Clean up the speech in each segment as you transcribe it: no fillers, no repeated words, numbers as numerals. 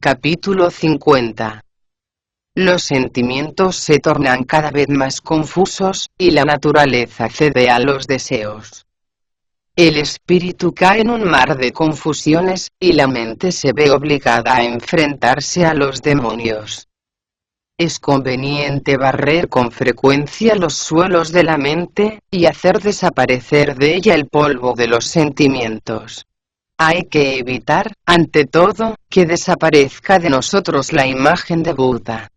Capítulo 50. Los sentimientos se tornan cada vez más confusos, y la naturaleza cede a los deseos. El espíritu cae en un mar de confusiones, y la mente se ve obligada a enfrentarse a los demonios. Es conveniente barrer con frecuencia los suelos de la mente, y hacer desaparecer de ella el polvo de los sentimientos. Hay que evitar, ante todo, que desaparezca de nosotros la imagen de Buda.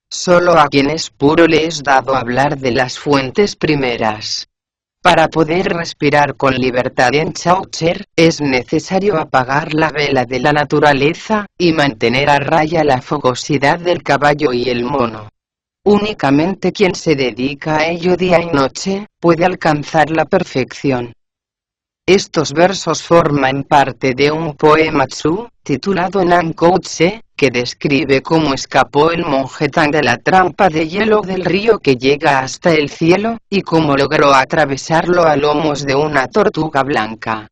Solo a quien es puro le es dado hablar de las fuentes primeras. Para poder respirar con libertad en Chaucher, es necesario apagar la vela de la naturaleza, y mantener a raya la fogosidad del caballo y el mono. Únicamente quien se dedica a ello día y noche, puede alcanzar la perfección. Estos versos forman parte de un poema Tzu, titulado Nankouche, que describe cómo escapó el monje Tang de la trampa de hielo del río que llega hasta el cielo, y cómo logró atravesarlo a lomos de una tortuga blanca.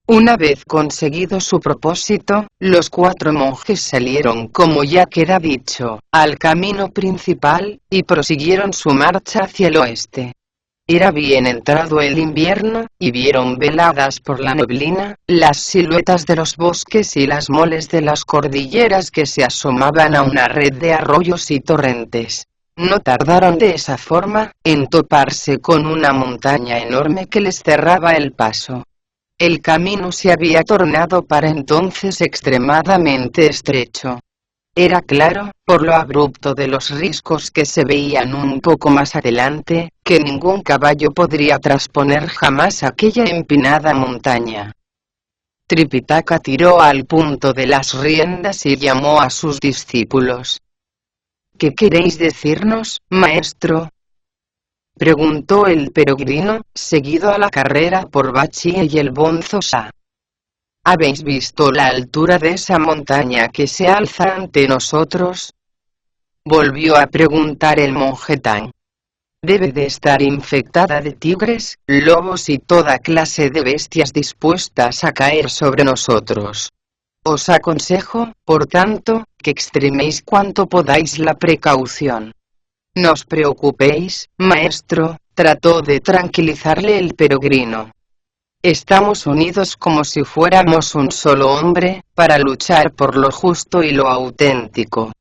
Una vez conseguido su propósito, los 4 monjes salieron, como ya queda dicho, al camino principal, y prosiguieron su marcha hacia el oeste. Era bien entrado el invierno, y vieron veladas por la neblina, las siluetas de los bosques y las moles de las cordilleras que se asomaban a una red de arroyos y torrentes. No tardaron de esa forma, en toparse con una montaña enorme que les cerraba el paso. El camino se había tornado para entonces extremadamente estrecho. Era claro, por lo abrupto de los riscos que se veían un poco más adelante, que ningún caballo podría trasponer jamás aquella empinada montaña. Tripitaka tiró al punto de las riendas y llamó a sus discípulos. ¿Qué queréis decirnos, maestro?, preguntó el peregrino, seguido a la carrera por Bachie y el Bonzo Sa. ¿Habéis visto la altura de esa montaña que se alza ante nosotros?, volvió a preguntar el monje Tang. Debe de estar infectada de tigres, lobos y toda clase de bestias dispuestas a caer sobre nosotros. Os aconsejo, por tanto, que extreméis cuanto podáis la precaución. No os preocupéis, maestro, trató de tranquilizarle el peregrino. Estamos unidos como si fuéramos un solo hombre, para luchar por lo justo y lo auténtico.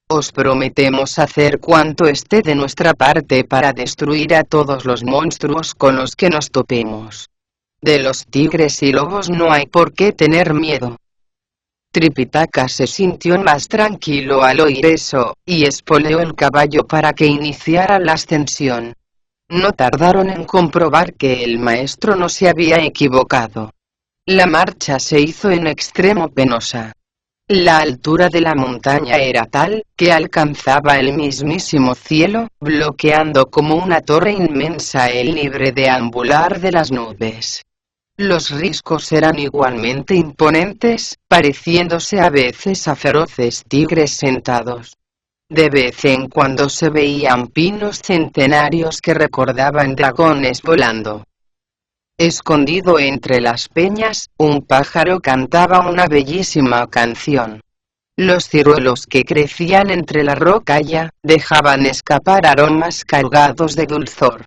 Os prometemos hacer cuanto esté de nuestra parte para destruir a todos los monstruos con los que nos topemos. De los tigres y lobos no hay por qué tener miedo. Tripitaka se sintió más tranquilo al oír eso, y espoleó el caballo para que iniciara la ascensión. No tardaron en comprobar que el maestro no se había equivocado. La marcha se hizo en extremo penosa. La altura de la montaña era tal, que alcanzaba el mismísimo cielo, bloqueando como una torre inmensa el libre deambular de las nubes. Los riscos eran igualmente imponentes, pareciéndose a veces a feroces tigres sentados. De vez en cuando se veían pinos centenarios que recordaban dragones volando. Escondido entre las peñas, un pájaro cantaba una bellísima canción. Los ciruelos que crecían entre la rocalla, dejaban escapar aromas cargados de dulzor.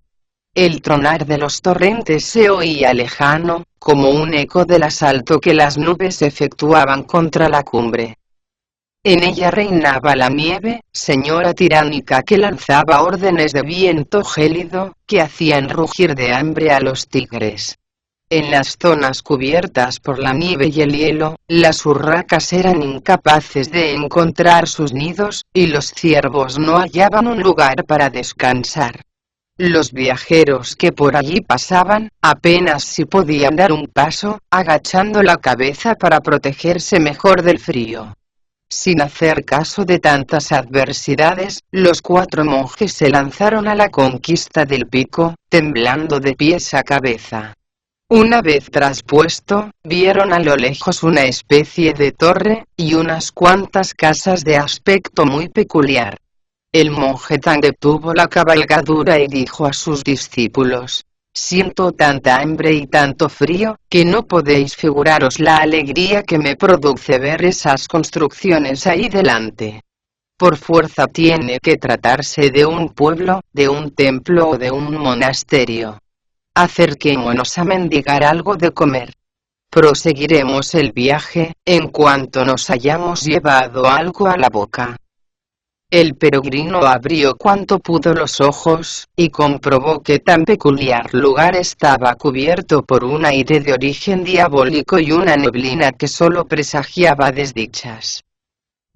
El tronar de los torrentes se oía lejano, como un eco del asalto que las nubes efectuaban contra la cumbre. En ella reinaba la nieve, señora tiránica que lanzaba órdenes de viento gélido, que hacían rugir de hambre a los tigres. En las zonas cubiertas por la nieve y el hielo, las urracas eran incapaces de encontrar sus nidos, y los ciervos no hallaban un lugar para descansar. Los viajeros que por allí pasaban, apenas si podían dar un paso, agachando la cabeza para protegerse mejor del frío. Sin hacer caso de tantas adversidades, los 4 monjes se lanzaron a la conquista del pico, temblando de pies a cabeza. Una vez traspuesto, vieron a lo lejos una especie de torre, y unas cuantas casas de aspecto muy peculiar. El monje Tang detuvo la cabalgadura y dijo a sus discípulos: Siento tanta hambre y tanto frío, que no podéis figuraros la alegría que me produce ver esas construcciones ahí delante. Por fuerza tiene que tratarse de un pueblo, de un templo o de un monasterio. Acerquémonos a mendigar algo de comer. Proseguiremos el viaje, en cuanto nos hayamos llevado algo a la boca. El peregrino abrió cuanto pudo los ojos, y comprobó que tan peculiar lugar estaba cubierto por un aire de origen diabólico y una neblina que solo presagiaba desdichas.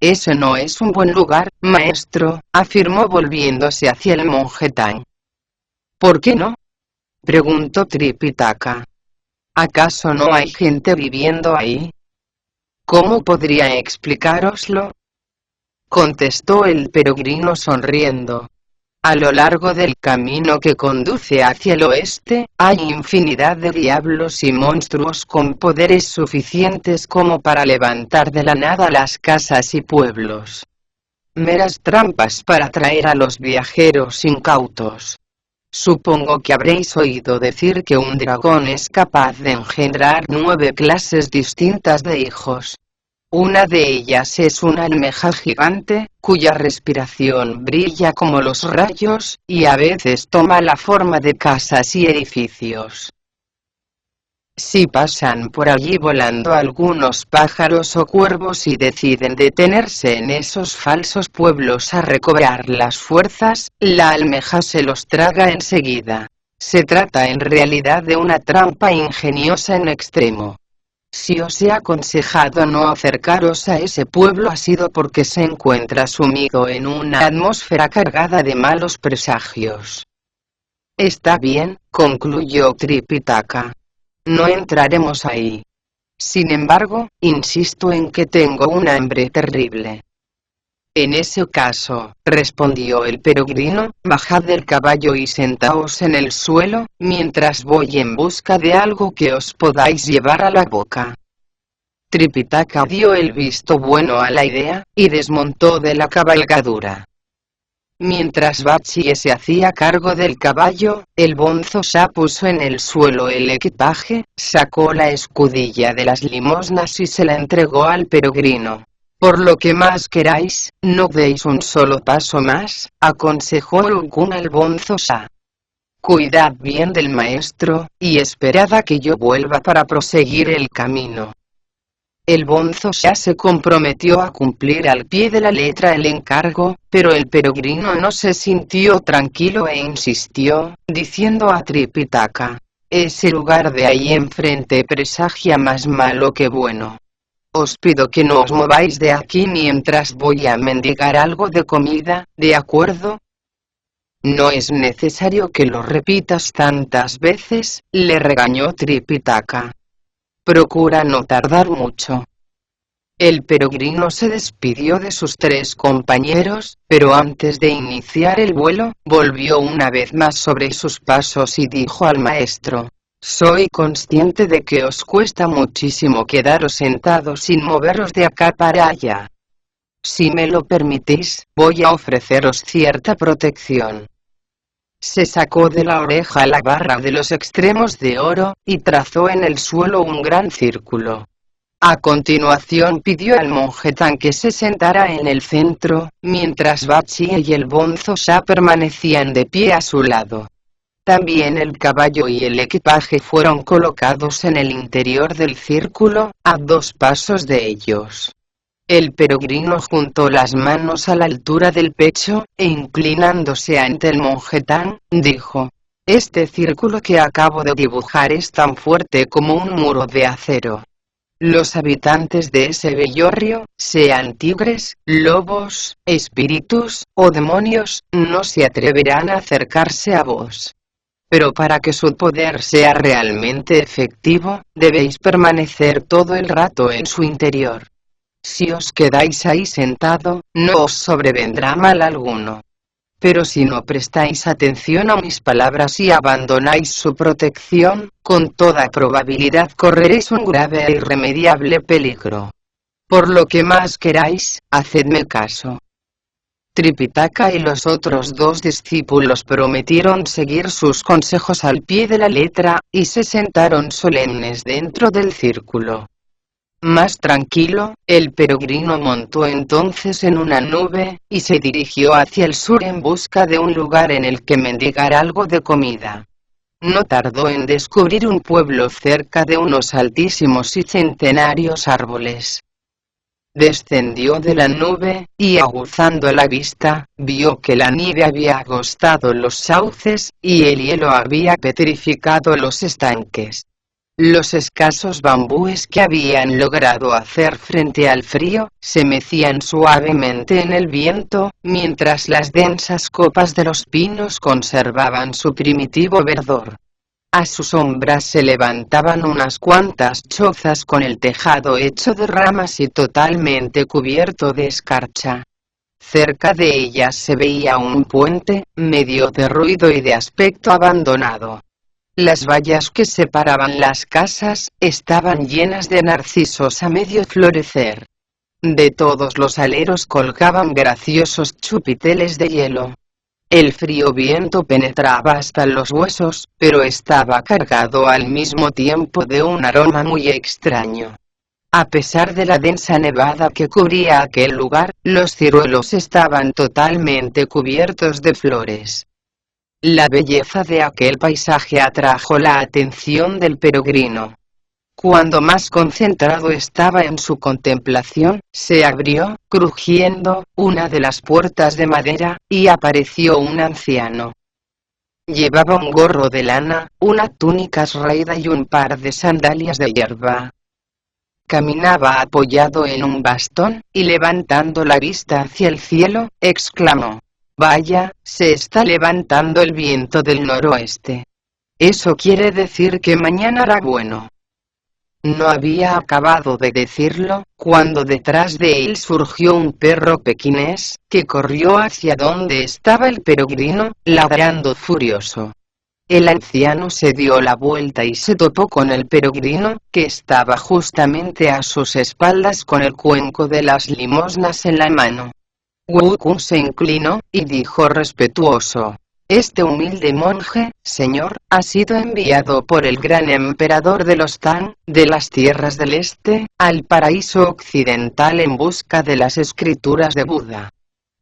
«Ese no es un buen lugar, maestro», afirmó volviéndose hacia el monje Tang. «¿Por qué no?», preguntó Tripitaka. «¿Acaso no hay gente viviendo ahí?». «¿Cómo podría explicároslo?», contestó el peregrino sonriendo. «A lo largo del camino que conduce hacia el oeste, hay infinidad de diablos y monstruos con poderes suficientes como para levantar de la nada las casas y pueblos. Meras trampas para atraer a los viajeros incautos. Supongo que habréis oído decir que un dragón es capaz de engendrar 9 clases distintas de hijos. Una de ellas es una almeja gigante, cuya respiración brilla como los rayos, y a veces toma la forma de casas y edificios. Si pasan por allí volando algunos pájaros o cuervos y deciden detenerse en esos falsos pueblos a recobrar las fuerzas, la almeja se los traga enseguida. Se trata en realidad de una trampa ingeniosa en extremo. Si os he aconsejado no acercaros a ese pueblo ha sido porque se encuentra sumido en una atmósfera cargada de malos presagios. Está bien, concluyó Tripitaka. No entraremos ahí. Sin embargo, insisto en que tengo un hambre terrible. En ese caso, respondió el peregrino, bajad del caballo y sentaos en el suelo, mientras voy en busca de algo que os podáis llevar a la boca. Tripitaka dio el visto bueno a la idea, y desmontó de la cabalgadura. Mientras Bachie se hacía cargo del caballo, el bonzo Sha puso en el suelo el equipaje, sacó la escudilla de las limosnas y se la entregó al peregrino. Por lo que más queráis, no deis un solo paso más, aconsejó Lukun al bonzo Sha. Cuidad bien del maestro, y esperad a que yo vuelva para proseguir el camino. El bonzo Sha se comprometió a cumplir al pie de la letra el encargo, pero el peregrino no se sintió tranquilo e insistió, diciendo a Tripitaka: «Ese lugar de ahí enfrente presagia más malo que bueno. Os pido que no os mováis de aquí mientras voy a mendigar algo de comida, ¿de acuerdo?». «No es necesario que lo repitas tantas veces», le regañó Tripitaka. «Procura no tardar mucho». El peregrino se despidió de sus 3 compañeros, pero antes de iniciar el vuelo, volvió una vez más sobre sus pasos y dijo al maestro: «Soy consciente de que os cuesta muchísimo quedaros sentados sin moveros de acá para allá. Si me lo permitís, voy a ofreceros cierta protección». Se sacó de la oreja la barra de los extremos de oro, y trazó en el suelo un gran círculo. A continuación pidió al monje Tang que se sentara en el centro, mientras Bachie y el bonzo Sha permanecían de pie a su lado. También el caballo y el equipaje fueron colocados en el interior del círculo, a 2 pasos de ellos. El peregrino juntó las manos a la altura del pecho, e inclinándose ante el monje Tang, dijo: «Este círculo que acabo de dibujar es tan fuerte como un muro de acero. Los habitantes de ese vellorrio, sean tigres, lobos, espíritus, o demonios, no se atreverán a acercarse a vos. Pero para que su poder sea realmente efectivo, debéis permanecer todo el rato en su interior. Si os quedáis ahí sentado, no os sobrevendrá mal alguno. Pero si no prestáis atención a mis palabras y abandonáis su protección, con toda probabilidad correréis un grave e irremediable peligro. Por lo que más queráis, hacedme caso». Tripitaka y los otros dos discípulos prometieron seguir sus consejos al pie de la letra, y se sentaron solemnes dentro del círculo. Más tranquilo, el peregrino montó entonces en una nube, y se dirigió hacia el sur en busca de un lugar en el que mendigar algo de comida. No tardó en descubrir un pueblo cerca de unos altísimos y centenarios árboles. Descendió de la nube, y aguzando la vista, vio que la nieve había agostado los sauces, y el hielo había petrificado los estanques. Los escasos bambúes que habían logrado hacer frente al frío, se mecían suavemente en el viento, mientras las densas copas de los pinos conservaban su primitivo verdor. A su sombra se levantaban unas cuantas chozas con el tejado hecho de ramas y totalmente cubierto de escarcha. Cerca de ellas se veía un puente, medio derruido y de aspecto abandonado. Las vallas que separaban las casas, estaban llenas de narcisos a medio florecer. De todos los aleros colgaban graciosos chupiteles de hielo. El frío viento penetraba hasta los huesos, pero estaba cargado al mismo tiempo de un aroma muy extraño. A pesar de la densa nevada que cubría aquel lugar, los ciruelos estaban totalmente cubiertos de flores. La belleza de aquel paisaje atrajo la atención del peregrino. Cuando más concentrado estaba en su contemplación, se abrió, crujiendo, una de las puertas de madera, y apareció un anciano. Llevaba un gorro de lana, una túnica raída y un par de sandalias de hierba. Caminaba apoyado en un bastón, y levantando la vista hacia el cielo, exclamó: «Vaya, se está levantando el viento del noroeste. Eso quiere decir que mañana hará bueno». No había acabado de decirlo, cuando detrás de él surgió un perro pequinés, que corrió hacia donde estaba el peregrino, ladrando furioso. El anciano se dio la vuelta y se topó con el peregrino, que estaba justamente a sus espaldas con el cuenco de las limosnas en la mano. Wukong se inclinó, y dijo respetuoso: «Este humilde monje, señor, ha sido enviado por el gran emperador de los Tang, de las tierras del este, al paraíso occidental en busca de las escrituras de Buda.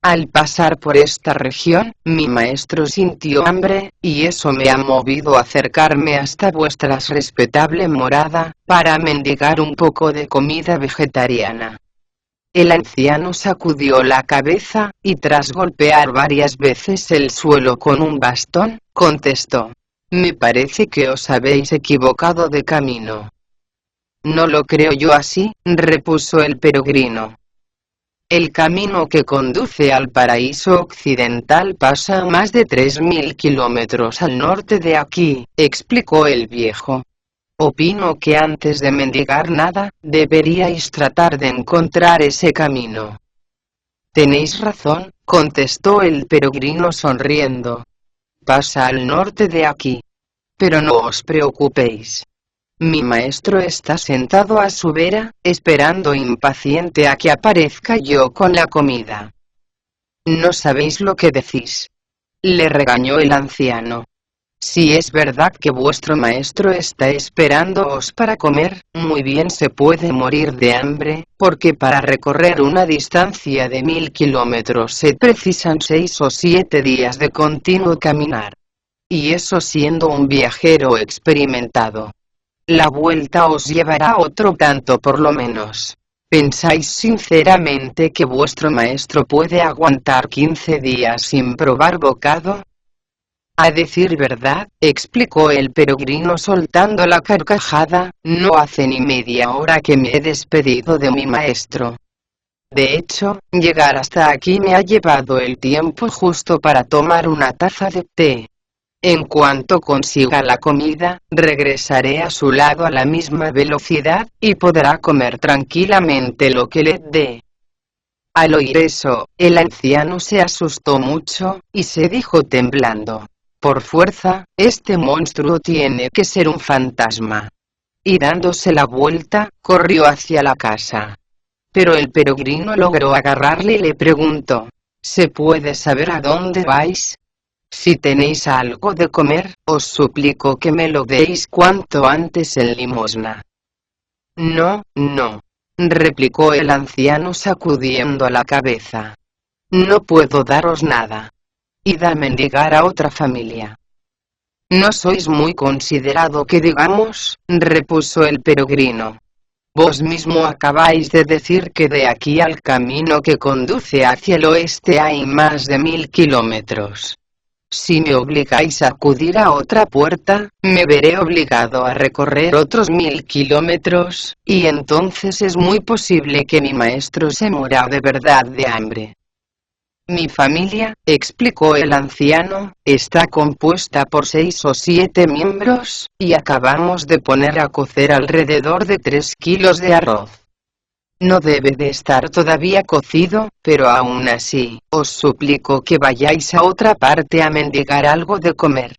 Al pasar por esta región, mi maestro sintió hambre, y eso me ha movido a acercarme hasta vuestra respetable morada, para mendigar un poco de comida vegetariana». El anciano sacudió la cabeza, y tras golpear varias veces el suelo con un bastón, contestó: «Me parece que os habéis equivocado de camino». «No lo creo yo así», repuso el peregrino. «El camino que conduce al paraíso occidental pasa a más de 3000 kilómetros al norte de aquí», explicó el viejo. «Opino que antes de mendigar nada, deberíais tratar de encontrar ese camino». «Tenéis razón», contestó el peregrino sonriendo. «Pasa al norte de aquí. Pero no os preocupéis. Mi maestro está sentado a su vera, esperando impaciente a que aparezca yo con la comida». «No sabéis lo que decís», le regañó el anciano. «Si es verdad que vuestro maestro está esperándoos para comer, muy bien se puede morir de hambre, porque para recorrer una distancia de 1000 kilómetros se precisan 6 o 7 días de continuo caminar. Y eso siendo un viajero experimentado. La vuelta os llevará otro tanto por lo menos. ¿Pensáis sinceramente que vuestro maestro puede aguantar 15 días sin probar bocado?» «A decir verdad», explicó el peregrino soltando la carcajada, «no hace ni media hora que me he despedido de mi maestro. De hecho, llegar hasta aquí me ha llevado el tiempo justo para tomar una taza de té. En cuanto consiga la comida, regresaré a su lado a la misma velocidad, y podrá comer tranquilamente lo que le dé». Al oír eso, el anciano se asustó mucho, y se dijo temblando: «Por fuerza, este monstruo tiene que ser un fantasma». Y dándose la vuelta, corrió hacia la casa. Pero el peregrino logró agarrarle y le preguntó: ¿Se puede saber a dónde vais? Si tenéis algo de comer, os suplico que me lo deis cuanto antes en limosna. No, no, replicó el anciano sacudiendo la cabeza. No puedo daros nada. Id a mendigar a otra familia. No sois muy considerado que digamos, repuso el peregrino. Vos mismo acabáis de decir que de aquí al camino que conduce hacia el oeste hay más de 1000 kilómetros. Si me obligáis a acudir a otra puerta, me veré obligado a recorrer otros 1000 kilómetros, y entonces es muy posible que mi maestro se muera de verdad de hambre. Mi familia, explicó el anciano, está compuesta por 6 o 7 miembros, y acabamos de poner a cocer alrededor de 3 kilos de arroz. No debe de estar todavía cocido, pero aún así, os suplico que vayáis a otra parte a mendigar algo de comer.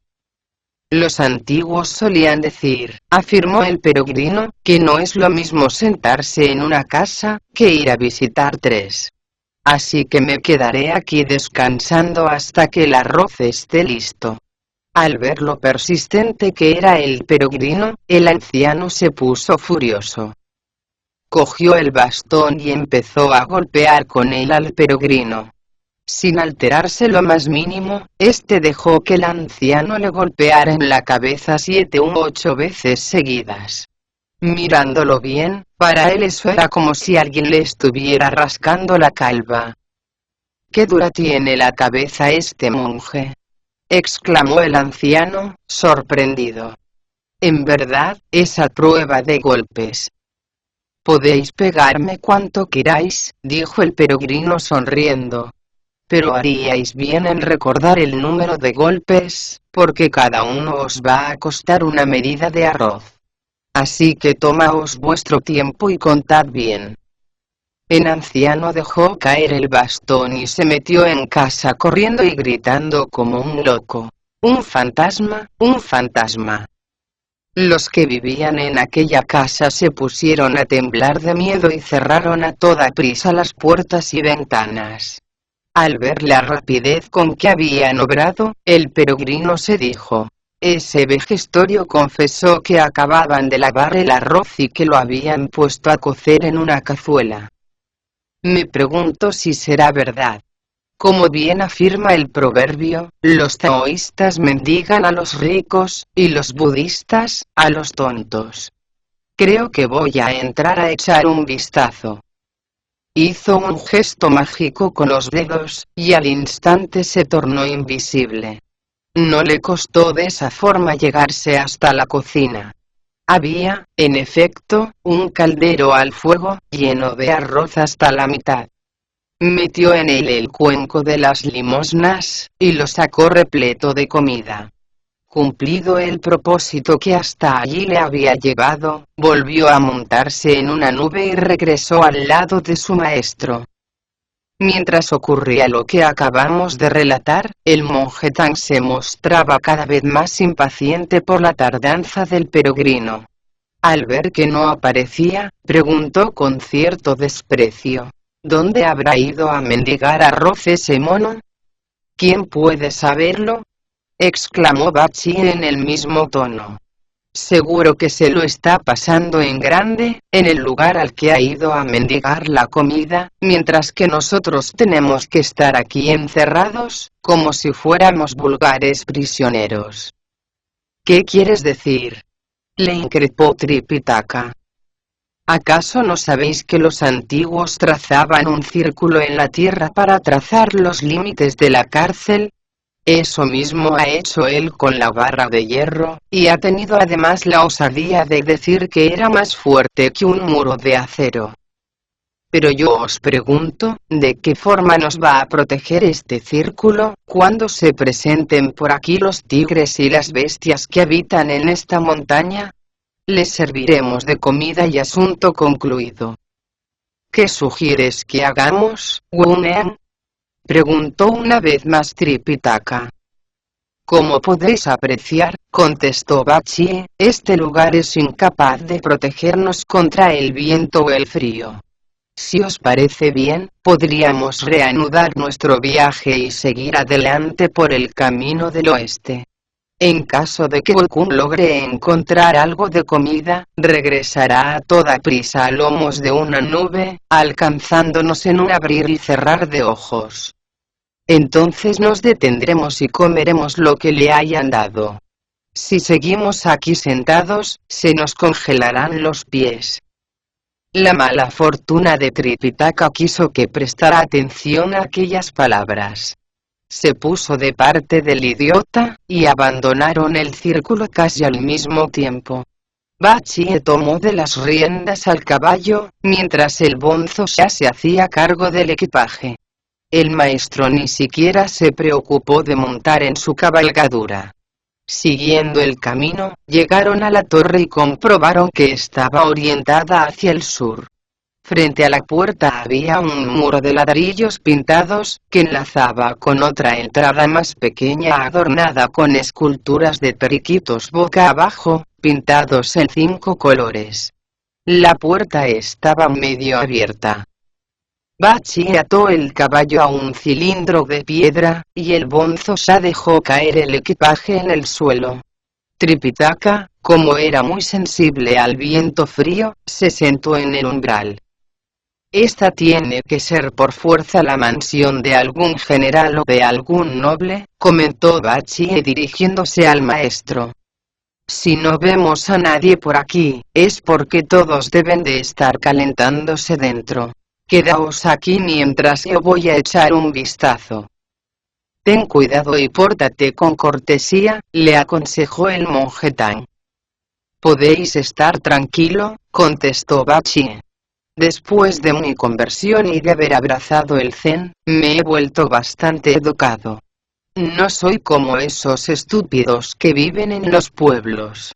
Los antiguos solían decir, afirmó el peregrino, que no es lo mismo sentarse en una casa, que ir a visitar 3. Así que me quedaré aquí descansando hasta que el arroz esté listo. Al ver lo persistente que era el peregrino, el anciano se puso furioso. Cogió el bastón y empezó a golpear con él al peregrino. Sin alterarse lo más mínimo, este dejó que el anciano le golpeara en la cabeza 7 u 8 veces seguidas. Mirándolo bien, para él eso era como si alguien le estuviera rascando la calva. «¡Qué dura tiene la cabeza este monje!», exclamó el anciano, sorprendido. «En verdad, es a prueba de golpes». «Podéis pegarme cuanto queráis», dijo el peregrino sonriendo. «Pero haríais bien en recordar el número de golpes, porque cada uno os va a costar una medida de arroz. Así que tomaos vuestro tiempo y contad bien». El anciano dejó caer el bastón y se metió en casa corriendo y gritando como un loco. «¡Un fantasma! ¡Un fantasma!». Los que vivían en aquella casa se pusieron a temblar de miedo y cerraron a toda prisa las puertas y ventanas. Al ver la rapidez con que habían obrado, el peregrino se dijo. Ese vejestorio confesó que acababan de lavar el arroz y que lo habían puesto a cocer en una cazuela. Me pregunto si será verdad. Como bien afirma el proverbio, los taoístas mendigan a los ricos, y los budistas, a los tontos. Creo que voy a entrar a echar un vistazo. Hizo un gesto mágico con los dedos, y al instante se tornó invisible. No le costó de esa forma llegarse hasta la cocina. Había, en efecto, un caldero al fuego, lleno de arroz hasta la mitad. Metió en él el cuenco de las limosnas, y lo sacó repleto de comida. Cumplido el propósito que hasta allí le había llevado, volvió a montarse en una nube y regresó al lado de su maestro. Mientras ocurría lo que acabamos de relatar, el monje Tang se mostraba cada vez más impaciente por la tardanza del peregrino. Al ver que no aparecía, preguntó con cierto desprecio. ¿Dónde habrá ido a mendigar arroz ese mono? ¿Quién puede saberlo?, exclamó Bachi en el mismo tono. Seguro que se lo está pasando en grande, en el lugar al que ha ido a mendigar la comida, mientras que nosotros tenemos que estar aquí encerrados, como si fuéramos vulgares prisioneros. ¿Qué quieres decir?, le increpó Tripitaka. ¿Acaso no sabéis que los antiguos trazaban un círculo en la tierra para trazar los límites de la cárcel? Eso mismo ha hecho él con la barra de hierro, y ha tenido además la osadía de decir que era más fuerte que un muro de acero. Pero yo os pregunto, ¿de qué forma nos va a proteger este círculo, cuando se presenten por aquí los tigres y las bestias que habitan en esta montaña? Les serviremos de comida y asunto concluido. ¿Qué sugieres que hagamos, Wunen?, preguntó una vez más Tripitaka. Como podéis apreciar, contestó Bachi, este lugar es incapaz de protegernos contra el viento o el frío. Si os parece bien, podríamos reanudar nuestro viaje y seguir adelante por el camino del oeste. En caso de que Okun logre encontrar algo de comida, regresará a toda prisa a lomos de una nube, alcanzándonos en un abrir y cerrar de ojos. Entonces nos detendremos y comeremos lo que le hayan dado. Si seguimos aquí sentados, se nos congelarán los pies. La mala fortuna de Tripitaka quiso que prestara atención a aquellas palabras. Se puso de parte del idiota, y abandonaron el círculo casi al mismo tiempo. Bachie tomó de las riendas al caballo, mientras el bonzo ya se hacía cargo del equipaje. El maestro ni siquiera se preocupó de montar en su cabalgadura. Siguiendo el camino, llegaron a la torre y comprobaron que estaba orientada hacia el sur. Frente a la puerta había un muro de ladrillos pintados, que enlazaba con otra entrada más pequeña adornada con esculturas de periquitos boca abajo, pintados en 5 colores. La puerta estaba medio abierta. Bachie ató el caballo a un cilindro de piedra, y el bonzo ya dejó caer el equipaje en el suelo. Tripitaka, como era muy sensible al viento frío, se sentó en el umbral. Esta tiene que ser por fuerza la mansión de algún general o de algún noble, comentó Bachie dirigiéndose al maestro. Si no vemos a nadie por aquí, es porque todos deben de estar calentándose dentro. Quedaos aquí mientras yo voy a echar un vistazo. Ten cuidado y pórtate con cortesía, le aconsejó el monje Tang. Podéis estar tranquilo, contestó Bachie. Después de mi conversión y de haber abrazado el Zen, me he vuelto bastante educado. No soy como esos estúpidos que viven en los pueblos.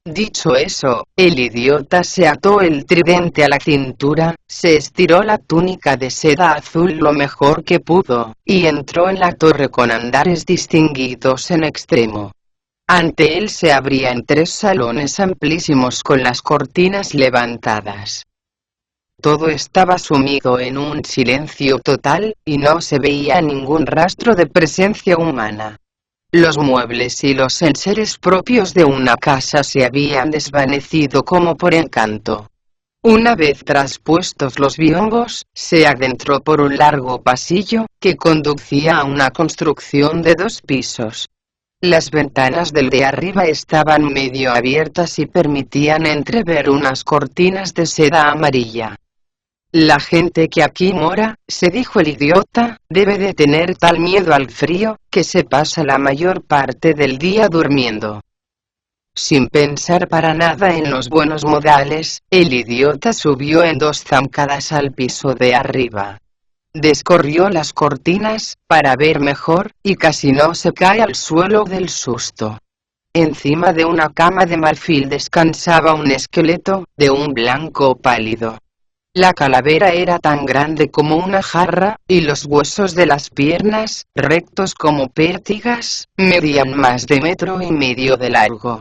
Dicho eso, el idiota se ató el tridente a la cintura, se estiró la túnica de seda azul lo mejor que pudo, y entró en la torre con andares distinguidos en extremo. Ante él se abrían 3 salones amplísimos con las cortinas levantadas. Todo estaba sumido en un silencio total, y no se veía ningún rastro de presencia humana. Los muebles y los enseres propios de una casa se habían desvanecido como por encanto. Una vez traspuestos los biombos, se adentró por un largo pasillo, que conducía a una construcción de 2 pisos. Las ventanas del de arriba estaban medio abiertas y permitían entrever unas cortinas de seda amarilla. La gente que aquí mora, se dijo el idiota, debe de tener tal miedo al frío, que se pasa la mayor parte del día durmiendo. Sin pensar para nada en los buenos modales, el idiota subió en 2 zancadas al piso de arriba. Descorrió las cortinas, para ver mejor, y casi no se cae al suelo del susto. Encima de una cama de marfil descansaba un esqueleto, de un blanco pálido. La calavera era tan grande como una jarra, y los huesos de las piernas, rectos como pértigas, medían más de 1,5 metros de largo.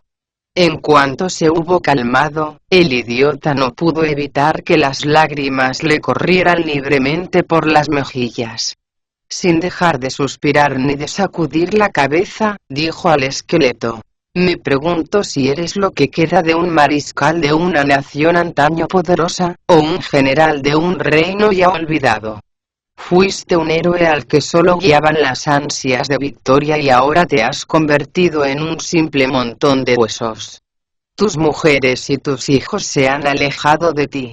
En cuanto se hubo calmado, el idiota no pudo evitar que las lágrimas le corrieran libremente por las mejillas. Sin dejar de suspirar ni de sacudir la cabeza, dijo al esqueleto. Me pregunto si eres lo que queda de un mariscal de una nación antaño poderosa, o un general de un reino ya olvidado. Fuiste un héroe al que solo guiaban las ansias de victoria y ahora te has convertido en un simple montón de huesos. Tus mujeres y tus hijos se han alejado de ti.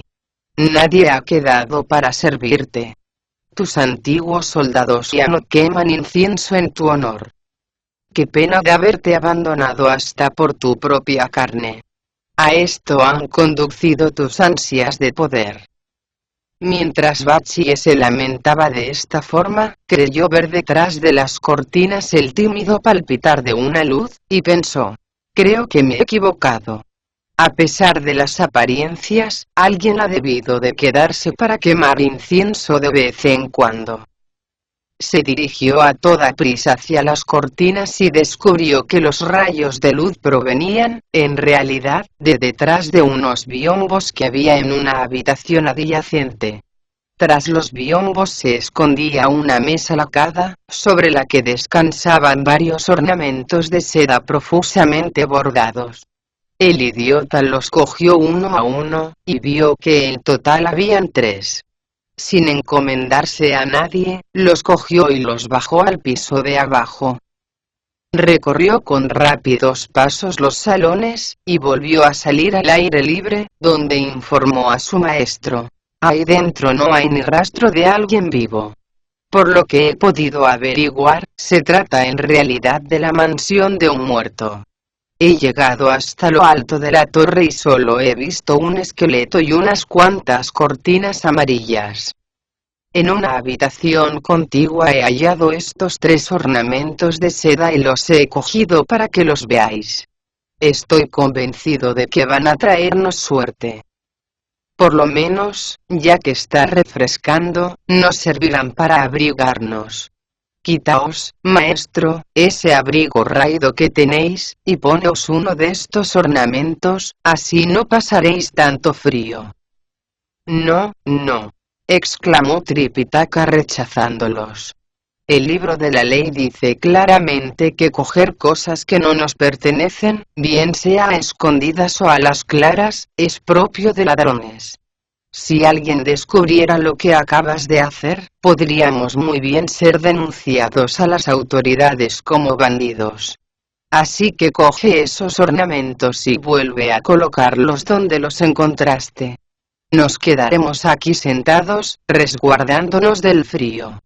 Nadie ha quedado para servirte. Tus antiguos soldados ya no queman incienso en tu honor. Qué pena de haberte abandonado hasta por tu propia carne. A esto han conducido tus ansias de poder. Mientras Bachie se lamentaba de esta forma, creyó ver detrás de las cortinas el tímido palpitar de una luz, y pensó, creo que me he equivocado. A pesar de las apariencias, alguien ha debido de quedarse para quemar incienso de vez en cuando. se dirigió a toda prisa hacia las cortinas y descubrió que los rayos de luz provenían, en realidad, de detrás de unos biombos que había en una habitación adyacente. Tras los biombos se escondía una mesa lacada, sobre la que descansaban varios ornamentos de seda profusamente bordados. El idiota los cogió uno a uno, y vio que en total habían 3. Sin encomendarse a nadie, los cogió y los bajó al piso de abajo. Recorrió con rápidos pasos los salones, y volvió a salir al aire libre, donde informó a su maestro. Ahí dentro no hay ni rastro de alguien vivo. Por lo que he podido averiguar, se trata en realidad de la mansión de un muerto. He llegado hasta lo alto de la torre y solo he visto un esqueleto y unas cuantas cortinas amarillas. En una habitación contigua he hallado estos 3 ornamentos de seda y los he cogido para que los veáis. Estoy convencido de que van a traernos suerte. Por lo menos, ya que está refrescando, nos servirán para abrigarnos. Quitaos, maestro, ese abrigo raído que tenéis, y poneos uno de estos ornamentos, así no pasaréis tanto frío. No, no, exclamó Tripitaka rechazándolos. El libro de la ley dice claramente que coger cosas que no nos pertenecen, bien sea a escondidas o a las claras, es propio de ladrones. Si alguien descubriera lo que acabas de hacer, podríamos muy bien ser denunciados a las autoridades como bandidos. Así que coge esos ornamentos y vuelve a colocarlos donde los encontraste. Nos quedaremos aquí sentados, resguardándonos del frío.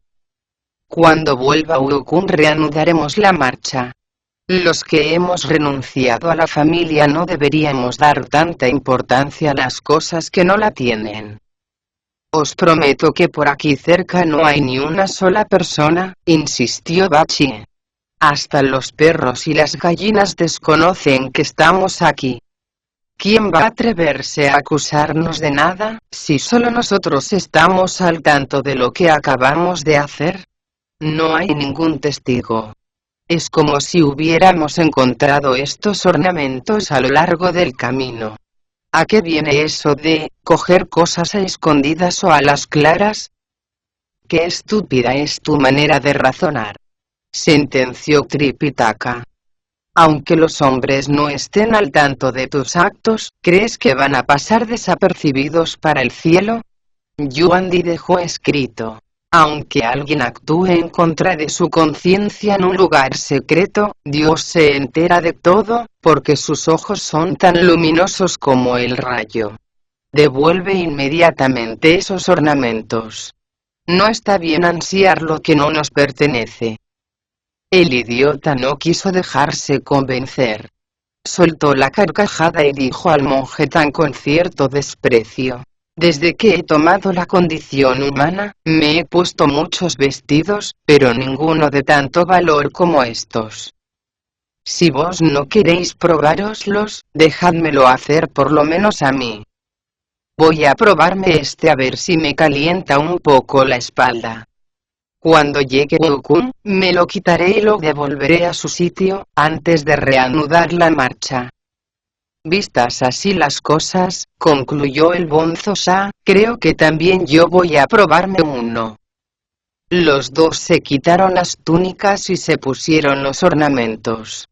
Cuando vuelva Urukun reanudaremos la marcha. Los que hemos renunciado a la familia no deberíamos dar tanta importancia a las cosas que no la tienen. Os prometo que por aquí cerca no hay ni una sola persona, insistió Bachie. Hasta los perros y las gallinas desconocen que estamos aquí. ¿Quién va a atreverse a acusarnos de nada, si solo nosotros estamos al tanto de lo que acabamos de hacer? No hay ningún testigo. Es como si hubiéramos encontrado estos ornamentos a lo largo del camino. ¿A qué viene eso de coger cosas a escondidas o a las claras? ¡Qué estúpida es tu manera de razonar!, sentenció Tripitaka. Aunque los hombres no estén al tanto de tus actos, ¿crees que van a pasar desapercibidos para el cielo? Yuandi dejó escrito: aunque alguien actúe en contra de su conciencia en un lugar secreto, Dios se entera de todo, porque sus ojos son tan luminosos como el rayo. Devuelve inmediatamente esos ornamentos. No está bien ansiar lo que no nos pertenece. El idiota no quiso dejarse convencer. Soltó la carcajada y dijo al monje con cierto desprecio: desde que he tomado la condición humana, me he puesto muchos vestidos, pero ninguno de tanto valor como estos. Si vos no queréis probároslos, dejádmelo hacer por lo menos a mí. Voy a probarme a ver si me calienta un poco la espalda. Cuando llegue Ukun, me lo quitaré y lo devolveré a su sitio, antes de reanudar la marcha. Vistas así las cosas, concluyó el Bonzo Sa, creo que también yo voy a probarme uno. Los dos se quitaron las túnicas y se pusieron los ornamentos.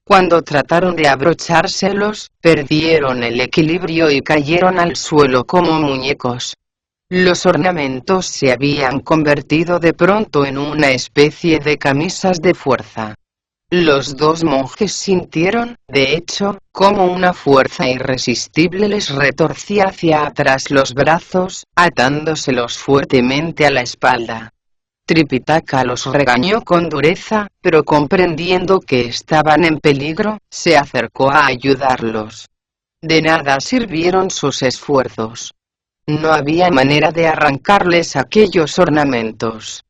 Cuando trataron de abrochárselos, perdieron el equilibrio y cayeron al suelo como muñecos. Los ornamentos se habían convertido de pronto en una especie de camisas de fuerza. Los dos monjes sintieron, de hecho, como una fuerza irresistible les retorcía hacia atrás los brazos, atándoselos fuertemente a la espalda. Tripitaka los regañó con dureza, pero comprendiendo que estaban en peligro, se acercó a ayudarlos. De nada sirvieron sus esfuerzos. No había manera de arrancarles aquellos ornamentos.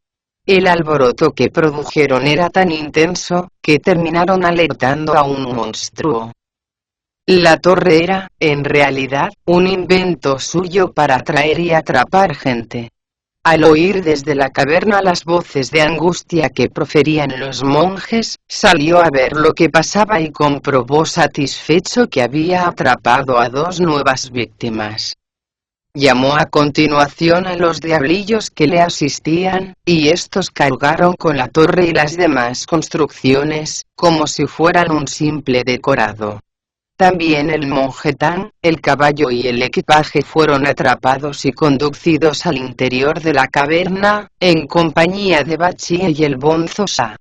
El alboroto que produjeron era tan intenso, que terminaron alertando a un monstruo. La torre era, en realidad, un invento suyo para atraer y atrapar gente. Al oír desde la caverna las voces de angustia que proferían los monjes, salió a ver lo que pasaba y comprobó satisfecho que había atrapado a 2 nuevas víctimas. Llamó a continuación a los diablillos que le asistían, y estos cargaron con la torre y las demás construcciones, como si fueran un simple decorado. También el monje Tan, el caballo y el equipaje fueron atrapados y conducidos al interior de la caverna, en compañía de Bachie y el bonzo Sa.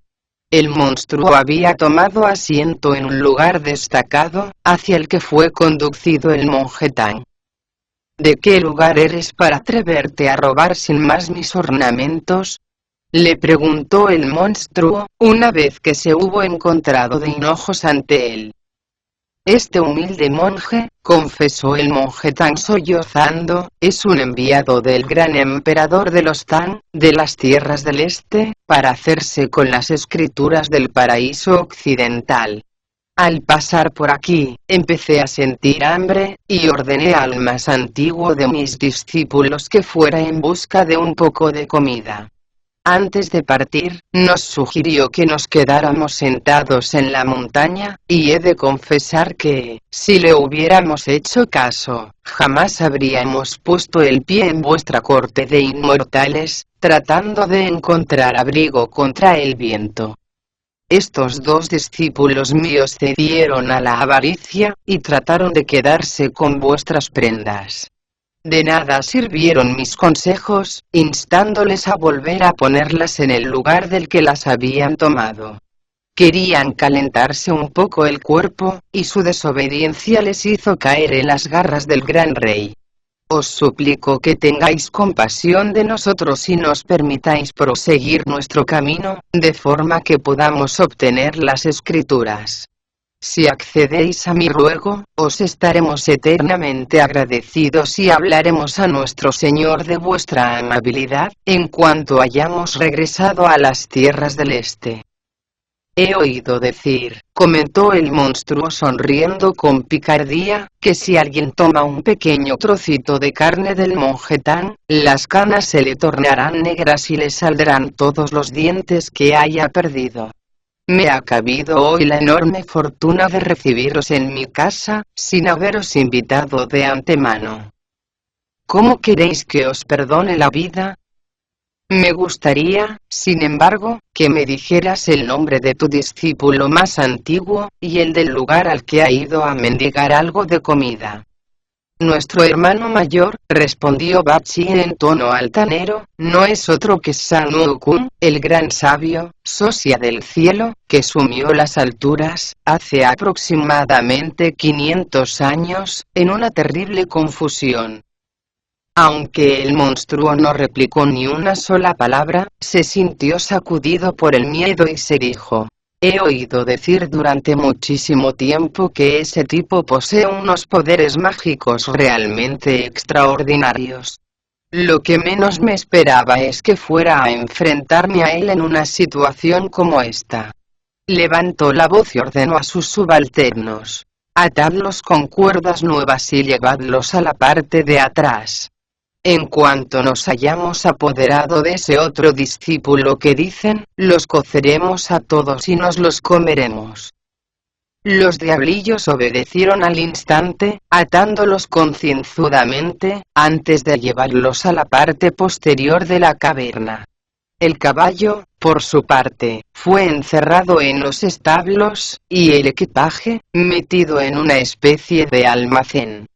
El monstruo había tomado asiento en un lugar destacado, hacia el que fue conducido el monje Tan. ¿De qué lugar eres para atreverte a robar sin más mis ornamentos?, le preguntó el monstruo, una vez que se hubo encontrado de hinojos ante él. Este humilde monje, confesó el monje Tan sollozando, es un enviado del gran emperador de los Tan, de las tierras del este, para hacerse con las escrituras del paraíso occidental. Al pasar por aquí, empecé a sentir hambre, y ordené al más antiguo de mis discípulos que fuera en busca de un poco de comida. Antes de partir, nos sugirió que nos quedáramos sentados en la montaña, y he de confesar que, si le hubiéramos hecho caso, jamás habríamos puesto el pie en vuestra corte de inmortales, tratando de encontrar abrigo contra el viento. Estos 2 discípulos míos cedieron a la avaricia, y trataron de quedarse con vuestras prendas. De nada sirvieron mis consejos, instándoles a volver a ponerlas en el lugar del que las habían tomado. Querían calentarse un poco el cuerpo, y su desobediencia les hizo caer en las garras del gran rey. Os suplico que tengáis compasión de nosotros y nos permitáis proseguir nuestro camino, de forma que podamos obtener las escrituras. Si accedéis a mi ruego, os estaremos eternamente agradecidos y hablaremos a nuestro Señor de vuestra amabilidad, en cuanto hayamos regresado a las tierras del este. He oído decir, comentó el monstruo sonriendo con picardía, que si alguien toma un pequeño trocito de carne del monje Tan, las canas se le tornarán negras y le saldrán todos los dientes que haya perdido. Me ha cabido hoy la enorme fortuna de recibiros en mi casa, sin haberos invitado de antemano. ¿Cómo queréis que os perdone la vida? Me gustaría, sin embargo, que me dijeras el nombre de tu discípulo más antiguo, y el del lugar al que ha ido a mendigar algo de comida. Nuestro hermano mayor, respondió Bachie en tono altanero, no es otro que San Wukong, el gran sabio, socia del cielo, que sumió las alturas, hace aproximadamente 500 años, en una terrible confusión. Aunque el monstruo no replicó ni una sola palabra, se sintió sacudido por el miedo y se dijo: he oído decir durante muchísimo tiempo que ese tipo posee unos poderes mágicos realmente extraordinarios. Lo que menos me esperaba es que fuera a enfrentarme a él en una situación como esta. Levantó la voz y ordenó a sus subalternos: atadlos con cuerdas nuevas y llevadlos a la parte de atrás. En cuanto nos hayamos apoderado de ese otro discípulo que dicen, los coceremos a todos y nos los comeremos. Los diablillos obedecieron al instante, atándolos concienzudamente, antes de llevarlos a la parte posterior de la caverna. El caballo, por su parte, fue encerrado en los establos, y el equipaje, metido en una especie de almacén.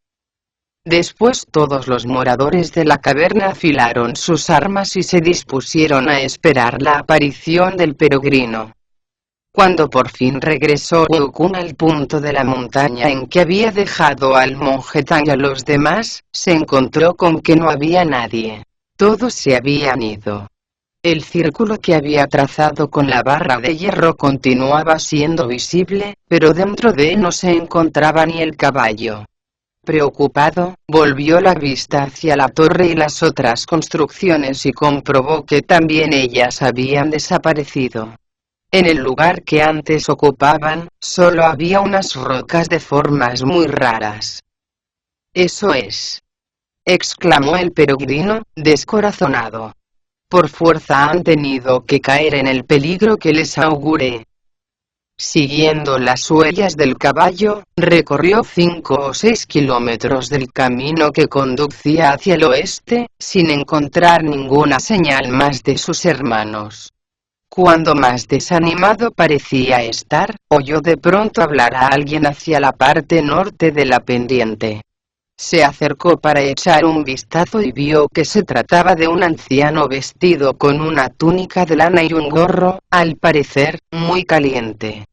Después todos los moradores de la caverna afilaron sus armas y se dispusieron a esperar la aparición del peregrino. Cuando por fin regresó Wukong al punto de la montaña en que había dejado al monje Tan y a los demás, se encontró con que no había nadie. Todos se habían ido. El círculo que había trazado con la barra de hierro continuaba siendo visible, pero dentro de él no se encontraba ni el caballo. Preocupado, volvió la vista hacia la torre y las otras construcciones y comprobó que también ellas habían desaparecido. En el lugar que antes ocupaban, solo había unas rocas de formas muy raras. «Eso es», exclamó el peregrino, descorazonado. Por fuerza han tenido que caer en el peligro que les auguré. Siguiendo las huellas del caballo, recorrió 5 o 6 kilómetros del camino que conducía hacia el oeste, sin encontrar ninguna señal más de sus hermanos. Cuando más desanimado parecía estar, oyó de pronto hablar a alguien hacia la parte norte de la pendiente. Se acercó para echar un vistazo y vio que se trataba de un anciano vestido con una túnica de lana y un gorro, al parecer, muy caliente.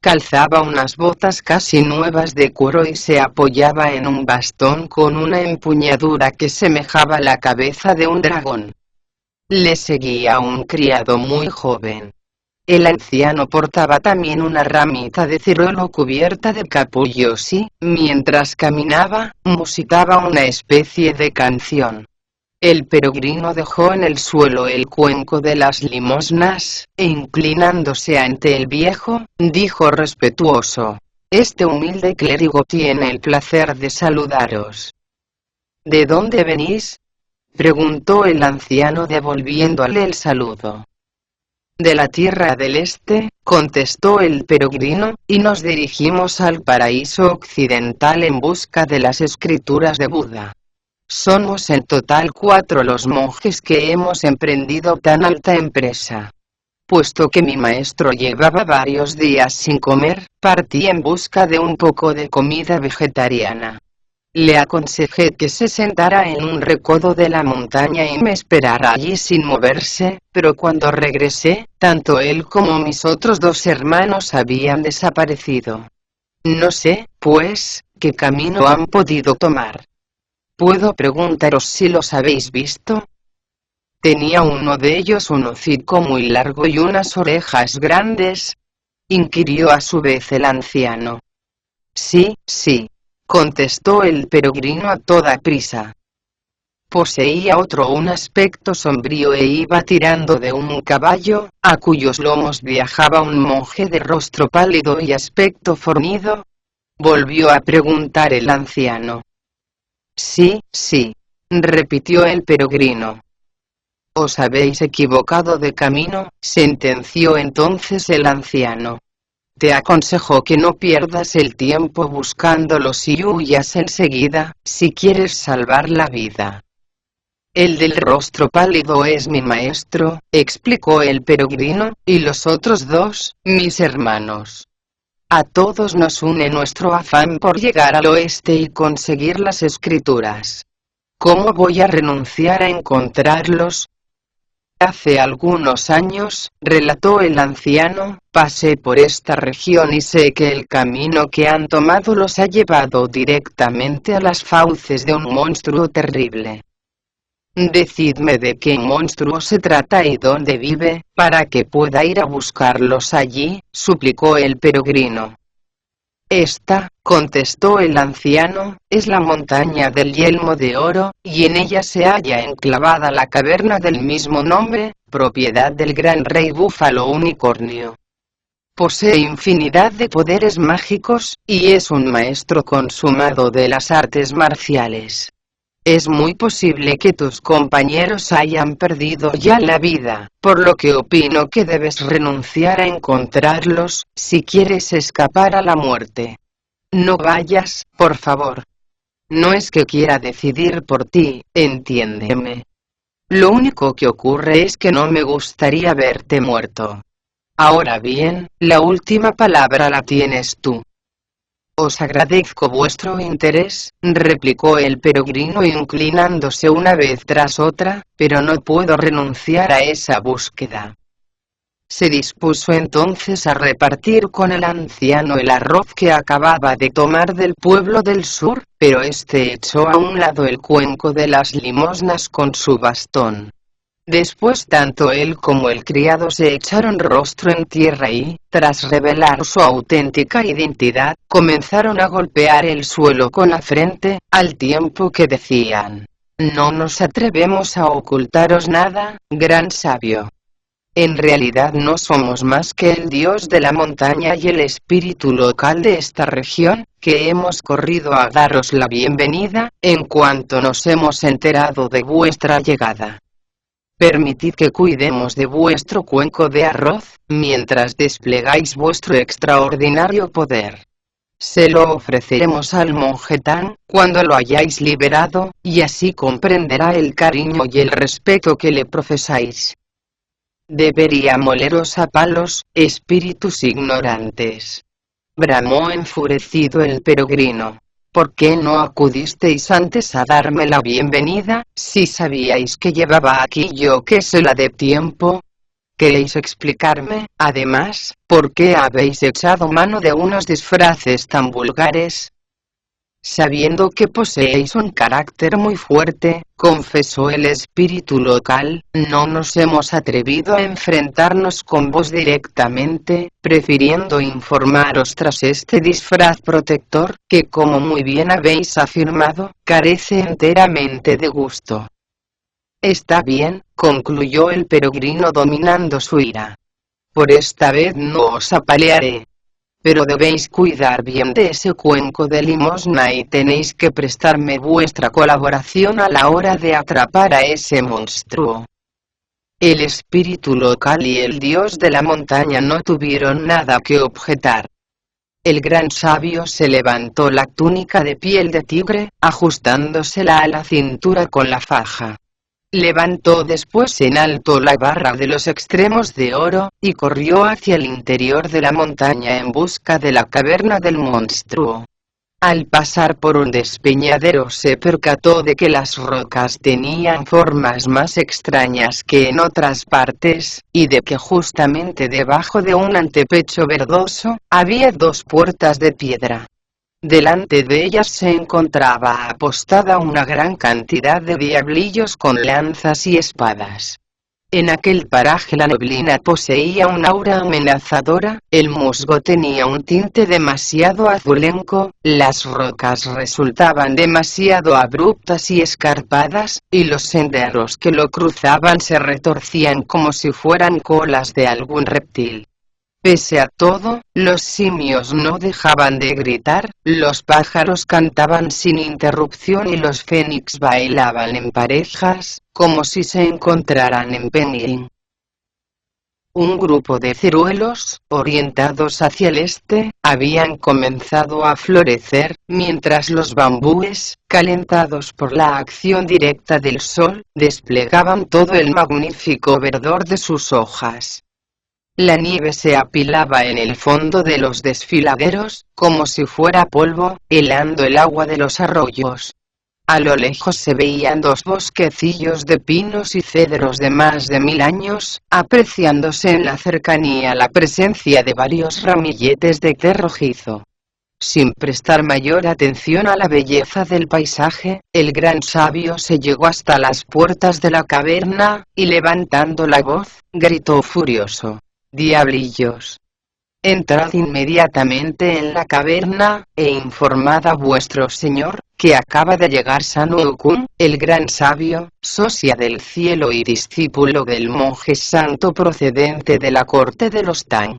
Calzaba unas botas casi nuevas de cuero y se apoyaba en un bastón con una empuñadura que semejaba la cabeza de un dragón. Le seguía un criado muy joven. El anciano portaba también una ramita de ciruelo cubierta de capullos y, mientras caminaba, musitaba una especie de canción. El peregrino dejó en el suelo el cuenco de las limosnas, e inclinándose ante el viejo, dijo respetuoso: «Este humilde clérigo tiene el placer de saludaros». «¿De dónde venís?», preguntó el anciano devolviéndole el saludo. «De la tierra del este», contestó el peregrino, «y nos dirigimos al paraíso occidental en busca de las escrituras de Buda. Somos en total 4 los monjes que hemos emprendido tan alta empresa. Puesto que mi maestro llevaba varios días sin comer, partí en busca de un poco de comida vegetariana. Le aconsejé que se sentara en un recodo de la montaña y me esperara allí sin moverse, pero cuando regresé, tanto él como mis otros 2 hermanos habían desaparecido. No sé, pues, qué camino han podido tomar. ¿Puedo preguntaros si los habéis visto?». «¿Tenía uno de ellos un hocico muy largo y unas orejas grandes?», inquirió a su vez el anciano. «Sí, sí», contestó el peregrino a toda prisa. Poseía otro un aspecto sombrío e iba tirando de un caballo, a cuyos lomos viajaba un monje de rostro pálido y aspecto fornido. Volvió a preguntar el anciano. «Sí, sí», repitió el peregrino. «Os habéis equivocado de camino», sentenció entonces el anciano. «Te aconsejo que no pierdas el tiempo buscándolos y huyas enseguida, si quieres salvar la vida». «El del rostro pálido es mi maestro», explicó el peregrino, «y los otros 2, mis hermanos. A todos nos une nuestro afán por llegar al oeste y conseguir las escrituras. ¿Cómo voy a renunciar a encontrarlos?». «Hace algunos años», relató el anciano, «pasé por esta región y sé que el camino que han tomado los ha llevado directamente a las fauces de un monstruo terrible. Decidme de qué monstruo se trata y dónde vive, para que pueda ir a buscarlos allí», suplicó el peregrino. «Esta», contestó el anciano, «es la montaña del yelmo de oro, y en ella se halla enclavada la caverna del mismo nombre, propiedad del gran rey Búfalo Unicornio. Posee infinidad de poderes mágicos, y es un maestro consumado de las artes marciales. Es muy posible que tus compañeros hayan perdido ya la vida, por lo que opino que debes renunciar a encontrarlos, si quieres escapar a la muerte. No vayas, por favor. No es que quiera decidir por ti, entiéndeme. Lo único que ocurre es que no me gustaría verte muerto. Ahora bien, la última palabra la tienes tú». «Os agradezco vuestro interés», replicó el peregrino inclinándose una vez tras otra, «pero no puedo renunciar a esa búsqueda». Se dispuso entonces a repartir con el anciano el arroz que acababa de tomar del pueblo del sur, pero este echó a un lado el cuenco de las limosnas con su bastón. Después tanto él como el criado se echaron rostro en tierra y, tras revelar su auténtica identidad, comenzaron a golpear el suelo con la frente, al tiempo que decían: «No nos atrevemos a ocultaros nada, gran sabio. En realidad no somos más que el dios de la montaña y el espíritu local de esta región, que hemos corrido a daros la bienvenida, en cuanto nos hemos enterado de vuestra llegada». Permitid que cuidemos de vuestro cuenco de arroz, mientras desplegáis vuestro extraordinario poder. Se lo ofreceremos al monje Tan, cuando lo hayáis liberado, y así comprenderá el cariño y el respeto que le profesáis. Debería moleros a palos, espíritus ignorantes. Bramó enfurecido el peregrino. ¿Por qué no acudisteis antes a darme la bienvenida, si sabíais que llevaba aquí yo que sé la de tiempo? ¿Queréis explicarme, además, por qué habéis echado mano de unos disfraces tan vulgares? Sabiendo que poseéis un carácter muy fuerte, confesó el espíritu local, no nos hemos atrevido a enfrentarnos con vos directamente, prefiriendo informaros tras este disfraz protector, que como muy bien habéis afirmado, carece enteramente de gusto. Está bien, concluyó el peregrino dominando su ira. Por esta vez no os apalearé. Pero debéis cuidar bien de ese cuenco de limosna y tenéis que prestarme vuestra colaboración a la hora de atrapar a ese monstruo. El espíritu local y el dios de la montaña no tuvieron nada que objetar. El gran sabio se levantó la túnica de piel de tigre, ajustándosela a la cintura con la faja. Levantó después en alto la barra de los extremos de oro, y corrió hacia el interior de la montaña en busca de la caverna del monstruo. Al pasar por un despeñadero se percató de que las rocas tenían formas más extrañas que en otras partes, y de que justamente debajo de un antepecho verdoso, había dos puertas de piedra. Delante de ellas se encontraba apostada una gran cantidad de diablillos con lanzas y espadas. En aquel paraje la neblina poseía un aura amenazadora, el musgo tenía un tinte demasiado azulenco, las rocas resultaban demasiado abruptas y escarpadas, y los senderos que lo cruzaban se retorcían como si fueran colas de algún reptil. Pese a todo, los simios no dejaban de gritar, los pájaros cantaban sin interrupción y los fénix bailaban en parejas, como si se encontraran en Penín. Un grupo de ciruelos, orientados hacia el este, habían comenzado a florecer, mientras los bambúes, calentados por la acción directa del sol, desplegaban todo el magnífico verdor de sus hojas. La nieve se apilaba en el fondo de los desfiladeros, como si fuera polvo, helando el agua de los arroyos. A lo lejos se veían dos bosquecillos de pinos y cedros de más de 1000 años, apreciándose en la cercanía la presencia de varios ramilletes de té rojizo. Sin prestar mayor atención a la belleza del paisaje, el gran sabio se llegó hasta las puertas de la caverna, y levantando la voz, gritó furioso: «Diablillos, entrad inmediatamente en la caverna, e informad a vuestro señor, que acaba de llegar Sanwoo-kun, el gran sabio, socia del cielo y discípulo del monje santo procedente de la corte de los Tang.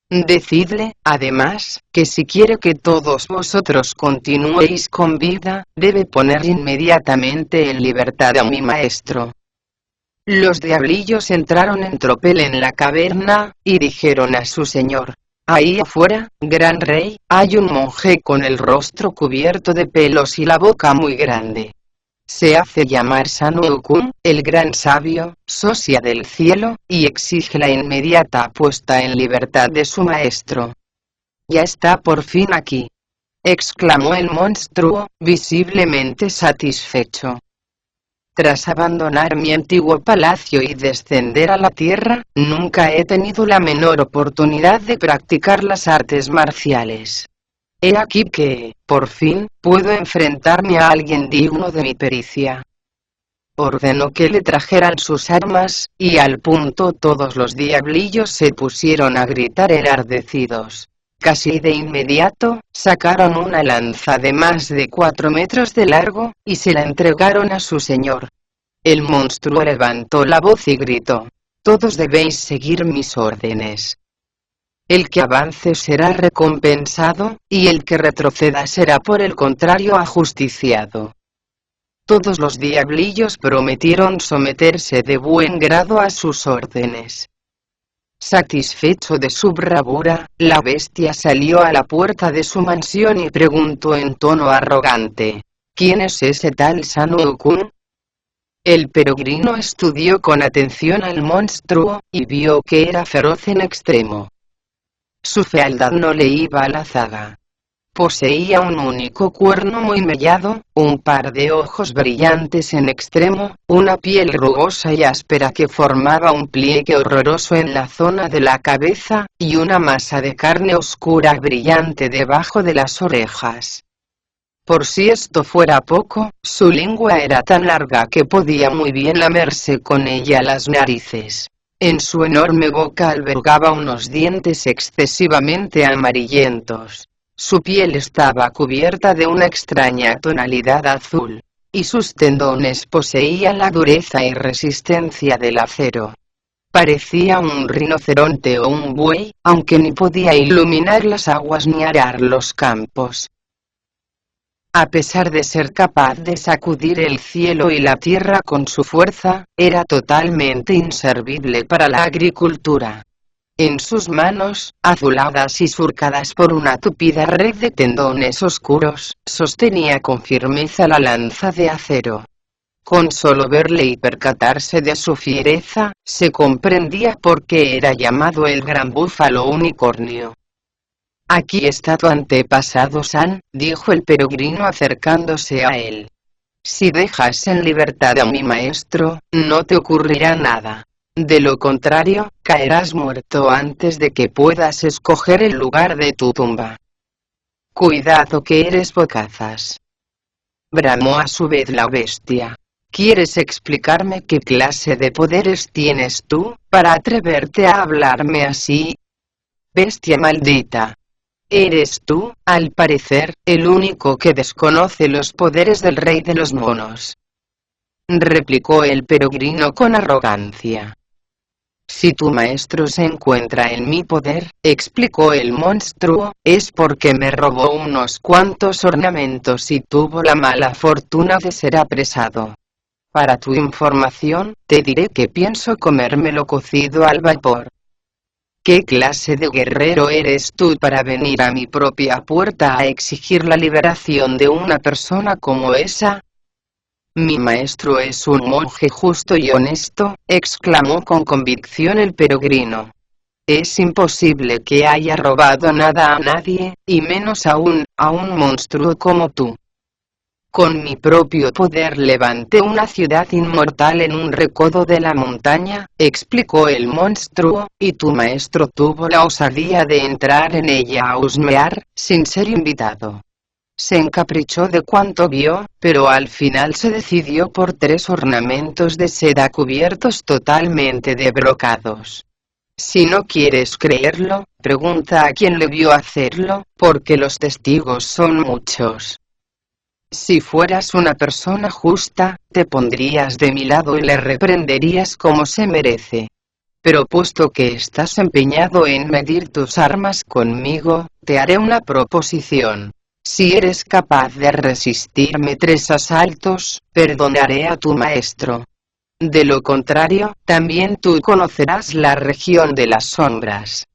Decidle, además, que si quiere que todos vosotros continuéis con vida, debe poner inmediatamente en libertad a mi maestro». Los diablillos entraron en tropel en la caverna, y dijeron a su señor: «Ahí afuera, gran rey, hay un monje con el rostro cubierto de pelos y la boca muy grande. Se hace llamar Sanwoo-kun, el gran sabio, socia del cielo, y exige la inmediata puesta en libertad de su maestro». «Ya está por fin aquí», exclamó el monstruo, visiblemente satisfecho. «Tras abandonar mi antiguo palacio y descender a la tierra, nunca he tenido la menor oportunidad de practicar las artes marciales. He aquí que, por fin, puedo enfrentarme a alguien digno de mi pericia». Ordenó que le trajeran sus armas, y al punto todos los diablillos se pusieron a gritar enardecidos. Casi de inmediato, sacaron una lanza de más de 4 metros de largo, y se la entregaron a su señor. El monstruo levantó la voz y gritó: «Todos debéis seguir mis órdenes. El que avance será recompensado, y el que retroceda será por el contrario ajusticiado». Todos los diablillos prometieron someterse de buen grado a sus órdenes. Satisfecho de su bravura, la bestia salió a la puerta de su mansión y preguntó en tono arrogante: ¿Quién es ese tal Sanoo-kun? El peregrino estudió con atención al monstruo, y vio que era feroz en extremo. Su fealdad no le iba a la zaga. Poseía un único cuerno muy mellado, un par de ojos brillantes en extremo, una piel rugosa y áspera que formaba un pliegue horroroso en la zona de la cabeza, y una masa de carne oscura brillante debajo de las orejas. Por si esto fuera poco, su lengua era tan larga que podía muy bien lamerse con ella las narices. En su enorme boca albergaba unos dientes excesivamente amarillentos. Su piel estaba cubierta de una extraña tonalidad azul, y sus tendones poseían la dureza y resistencia del acero. Parecía un rinoceronte o un buey, aunque ni podía iluminar las aguas ni arar los campos. A pesar de ser capaz de sacudir el cielo y la tierra con su fuerza, era totalmente inservible para la agricultura. En sus manos, azuladas y surcadas por una tupida red de tendones oscuros, sostenía con firmeza la lanza de acero. Con solo verle y percatarse de su fiereza, se comprendía por qué era llamado el gran búfalo unicornio. «Aquí está tu antepasado San», dijo el peregrino acercándose a él. «Si dejas en libertad a mi maestro, no te ocurrirá nada. De lo contrario, caerás muerto antes de que puedas escoger el lugar de tu tumba». «Cuidado que eres bocazas», bramó a su vez la bestia. «¿Quieres explicarme qué clase de poderes tienes tú, para atreverte a hablarme así? Bestia maldita. Eres tú, al parecer, el único que desconoce los poderes del rey de los monos», replicó el peregrino con arrogancia. «Si tu maestro se encuentra en mi poder», explicó el monstruo, «es porque me robó unos cuantos ornamentos y tuvo la mala fortuna de ser apresado. Para tu información, te diré que pienso comérmelo cocido al vapor». «¿Qué clase de guerrero eres tú para venir a mi propia puerta a exigir la liberación de una persona como esa?» «Mi maestro es un monje justo y honesto», exclamó con convicción el peregrino. «Es imposible que haya robado nada a nadie, y menos aún, a un monstruo como tú. Con mi propio poder levanté una ciudad inmortal en un recodo de la montaña», explicó el monstruo, «y tu maestro tuvo la osadía de entrar en ella a husmear, sin ser invitado. Se encaprichó de cuanto vio, pero al final se decidió por 3 ornamentos de seda cubiertos totalmente de brocados. Si no quieres creerlo, pregunta a quien le vio hacerlo, porque los testigos son muchos. Si fueras una persona justa, te pondrías de mi lado y le reprenderías como se merece. Pero puesto que estás empeñado en medir tus armas conmigo, te haré una proposición. Si eres capaz de resistirme 3 asaltos, perdonaré a tu maestro. De lo contrario, también tú conocerás la región de las sombras».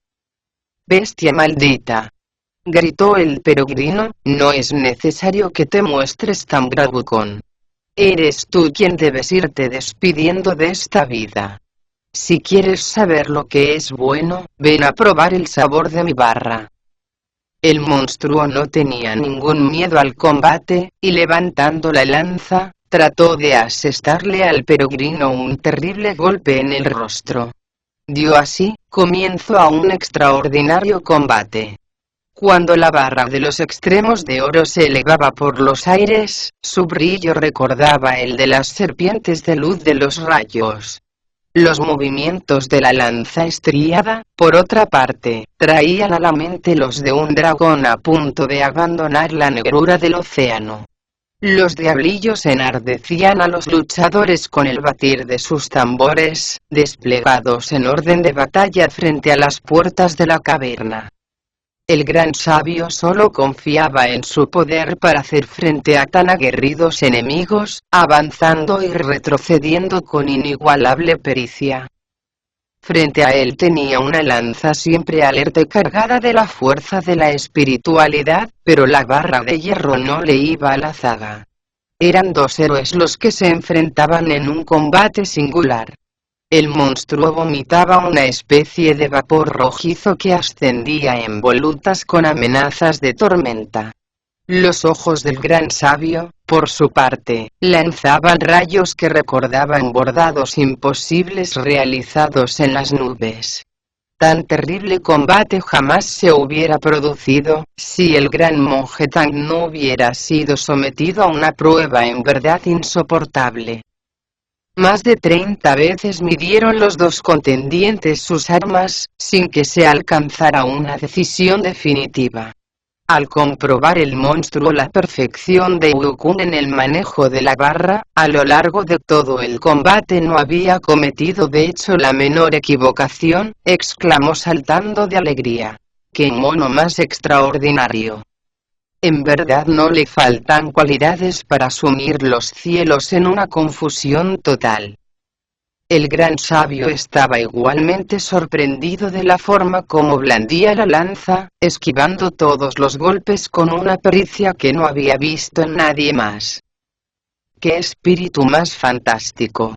«Bestia maldita», gritó el peregrino, «no es necesario que te muestres tan bravucón. Eres tú quien debes irte despidiendo de esta vida. Si quieres saber lo que es bueno, ven a probar el sabor de mi barra». El monstruo no tenía ningún miedo al combate, y levantando la lanza, trató de asestarle al peregrino un terrible golpe en el rostro. Dio así comienzo a un extraordinario combate. Cuando la barra de los extremos de oro se elevaba por los aires, su brillo recordaba el de las serpientes de luz de los rayos. Los movimientos de la lanza estriada, por otra parte, traían a la mente los de un dragón a punto de abandonar la negrura del océano. Los diablillos enardecían a los luchadores con el batir de sus tambores, desplegados en orden de batalla frente a las puertas de la caverna. El gran sabio solo confiaba en su poder para hacer frente a tan aguerridos enemigos, avanzando y retrocediendo con inigualable pericia. Frente a él tenía una lanza siempre alerta y cargada de la fuerza de la espiritualidad, pero la barra de hierro no le iba a la zaga. Eran dos héroes los que se enfrentaban en un combate singular. El monstruo vomitaba una especie de vapor rojizo que ascendía en volutas con amenazas de tormenta. Los ojos del gran sabio, por su parte, lanzaban rayos que recordaban bordados imposibles realizados en las nubes. Tan terrible combate jamás se hubiera producido, si el gran monje Tang no hubiera sido sometido a una prueba en verdad insoportable. Más de 30 veces midieron los dos contendientes sus armas, sin que se alcanzara una decisión definitiva. Al comprobar el monstruo la perfección de Wukong en el manejo de la barra, a lo largo de todo el combate no había cometido de hecho la menor equivocación, exclamó saltando de alegría. ¡Qué mono más extraordinario! En verdad no le faltan cualidades para sumir los cielos en una confusión total. El gran sabio estaba igualmente sorprendido de la forma como blandía la lanza, esquivando todos los golpes con una pericia que no había visto en nadie más. ¡Qué espíritu más fantástico!,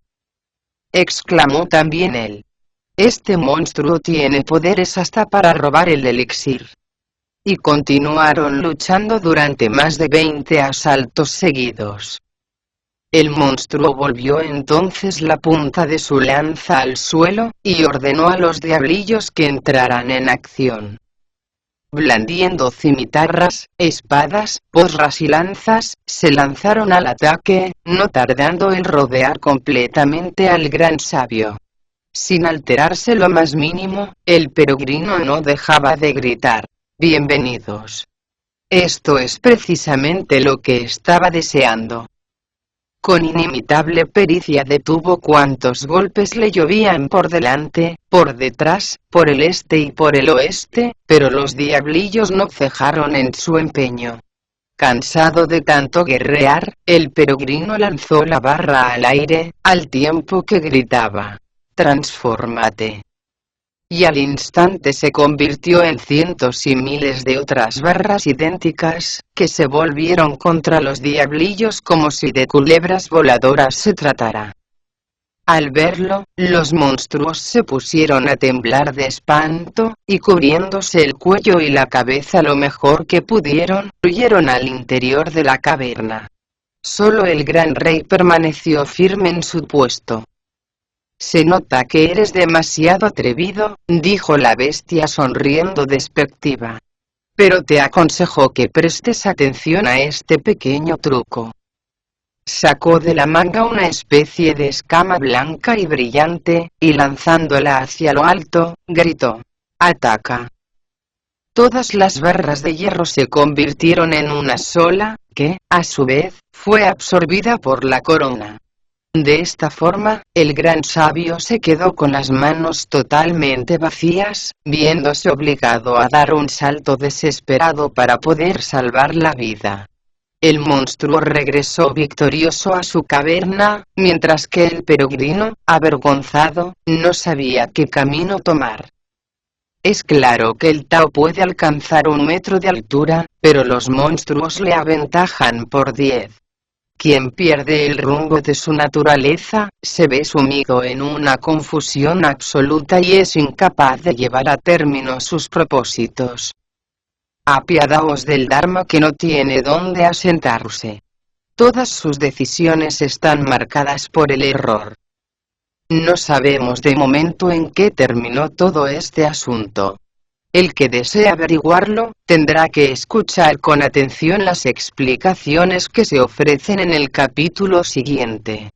exclamó también él. Este monstruo tiene poderes hasta para robar el elixir. Y continuaron luchando durante más de 20 asaltos seguidos. El monstruo volvió entonces la punta de su lanza al suelo, y ordenó a los diablillos que entraran en acción. Blandiendo cimitarras, espadas, porras y lanzas, se lanzaron al ataque, no tardando en rodear completamente al gran sabio. Sin alterarse lo más mínimo, el peregrino no dejaba de gritar: «¡Bienvenidos! Esto es precisamente lo que estaba deseando». Con inimitable pericia detuvo cuantos golpes le llovían por delante, por detrás, por el este y por el oeste, pero los diablillos no cejaron en su empeño. Cansado de tanto guerrear, el peregrino lanzó la barra al aire, al tiempo que gritaba: «¡Transfórmate!». Y al instante se convirtió en cientos y miles de otras barras idénticas, que se volvieron contra los diablillos como si de culebras voladoras se tratara. Al verlo, los monstruos se pusieron a temblar de espanto, y cubriéndose el cuello y la cabeza lo mejor que pudieron, huyeron al interior de la caverna. Solo el gran rey permaneció firme en su puesto. «Se nota que eres demasiado atrevido», dijo la bestia sonriendo despectiva. «Pero te aconsejo que prestes atención a este pequeño truco». Sacó de la manga una especie de escama blanca y brillante, y lanzándola hacia lo alto, gritó: «¡Ataca!». Todas las barras de hierro se convirtieron en una sola, que, a su vez, fue absorbida por la corona. De esta forma, el gran sabio se quedó con las manos totalmente vacías, viéndose obligado a dar un salto desesperado para poder salvar la vida. El monstruo regresó victorioso a su caverna, mientras que el peregrino, avergonzado, no sabía qué camino tomar. Es claro que el Tao puede alcanzar 1 metro de altura, pero los monstruos le aventajan por 10. Quien pierde el rumbo de su naturaleza, se ve sumido en una confusión absoluta y es incapaz de llevar a término sus propósitos. Apiadaos del Dharma que no tiene dónde asentarse. Todas sus decisiones están marcadas por el error. No sabemos de momento en qué terminó todo este asunto. El que desee averiguarlo, tendrá que escuchar con atención las explicaciones que se ofrecen en el capítulo siguiente.